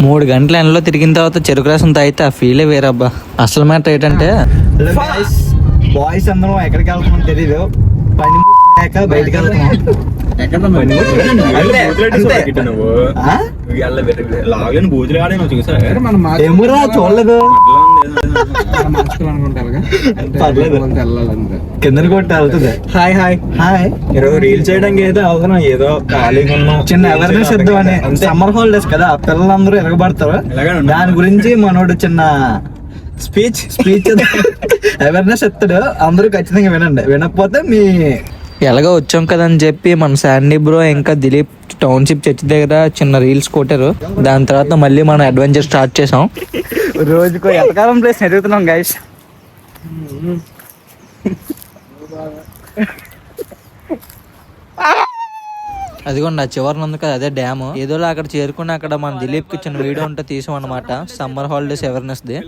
3 గంటల ఎండలో తిరిగిన తర్వాత చెరుకు రసం తాగితే ఆ ఫీలే వేరబ్బా. అసలు మ్యాటర్ ఏంటంటే బాయ్స్ అందరం ఎక్కడికి వెళ్తామో తెలీదు, పని లేక బయటకు వెళ్తాం. చూడలేదు, కింద కొట్టి వెళ్తుంది. Hi hi hi. ఈరోజు రీల్ చేయడానికి ఏదో వెళ్తున్నాం, ఏదో ఖాళీగా ఉన్నాం, చిన్న అవేర్నెస్ ఇద్దాం అని. సమ్మర్ హాలిడేస్ కదా, పిల్లలందరూ ఎరగబడతారు, దాని గురించి మనోడు చిన్న స్పీచ్ అవేర్నెస్ ఇస్తాడు. అందరూ ఖచ్చితంగా వినండి, వినకపోతే మీ ఎలాగో వచ్చాం కదా అని చెప్పి మన శాండీ బ్రో ఇంకా దిలీప్ టౌన్షిప్ చర్చ్ దగ్గర చిన్న రీల్స్ కొట్టారు. దాని తర్వాత మళ్ళీ మనం అడ్వెంచర్ స్టార్ట్ చేసాం. రోజుకో ఎతకాలం ప్లేస్ ఎదుగుతున్నాం గైస్. అదిగోండి ఆ చివరిన ఉంది కదా, అదే డ్యామ్. ఏదోలా అక్కడ చేరుకుని అక్కడ మన దిలీప్ కి చిన్న వీడియో ఉంటే తీసాం అనమాట, సమ్మర్ హాలిడేస్ అవేర్నెస్ ది.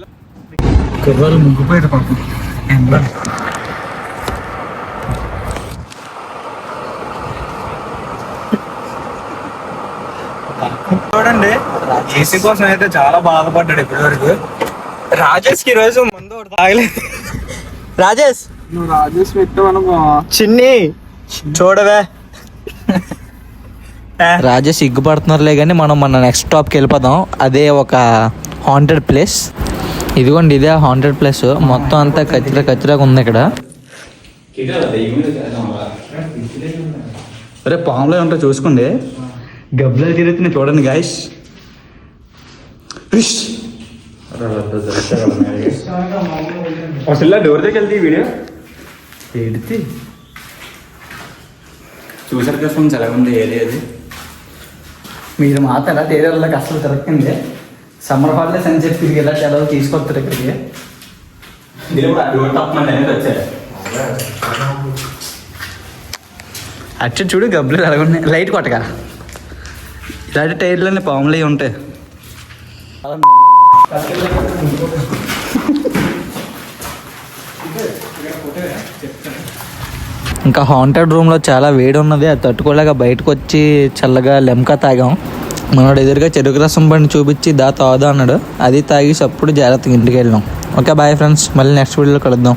ముగ్గిపోయారు పాపం. చూడండి, ఏసీ కోసం అయితే చాలా బాధపడ్డాడు ఇప్పటి వరకు. రాజేష్ కి రోజు ముందు ఒకటి తాగలేదు. రాజేష్, నువ్వు రాజేష్ పెట్టావు చిన్ని చూడవే. రాజేష్ సిగ్గుపడుతున్నారులే కానీ మనం మన నెక్స్ట్ స్టాప్కి వెళ్ళిపోదాం. అదే ఒక హాంటెడ్ ప్లేస్. ఇదిగోండి ఇదే హాంటెడ్ ప్లేస్. మొత్తం అంతా కచ్చిరాగా ఉంది ఇక్కడ. అరే పాములే ఉంటాయి చూసుకోండి, గబ్బులు తిరుగుతున్నాయి చూడండి గాయస్. అసలు డోర్ దగ్గర వెళ్తే వీడియో ఎడితే చూసారు కదా ఫ్రెండ్స్ ఎలా ఉంది ఏరియా. అది మీరు మాత్రం ఎలా ఏరియాలోకి అసలు తిరగండి. సమ్మర్ హాలిడేస్ అని చెప్పి ఇలా సెలవు తీసుకొస్తారు ఇక్కడికి. వచ్చారు అచ్చు చూడు, గబ్బులు ఎలా ఉన్నాయి. లైట్ కొట్టగా ఇలాంటి టైర్లోనే పాములు అవి ఉంటాయి. ఇంకా హాంటెడ్ రూమ్ లో చాలా వేడి ఉన్నది, అది తట్టుకోలేక బయటకు వచ్చి చల్లగా లెమ్కా తాగాం. మనోడు ఎదురుగా చెరుకు రసం బండి చూపించి తాగుదా అన్నాడు. అది తాగేసి అప్పుడు జాగ్రత్తగా ఇంటికి వెళ్ళాం. ఓకే బాయ్ ఫ్రెండ్స్, మళ్ళీ నెక్స్ట్ వీడియోలో కలుద్దాం.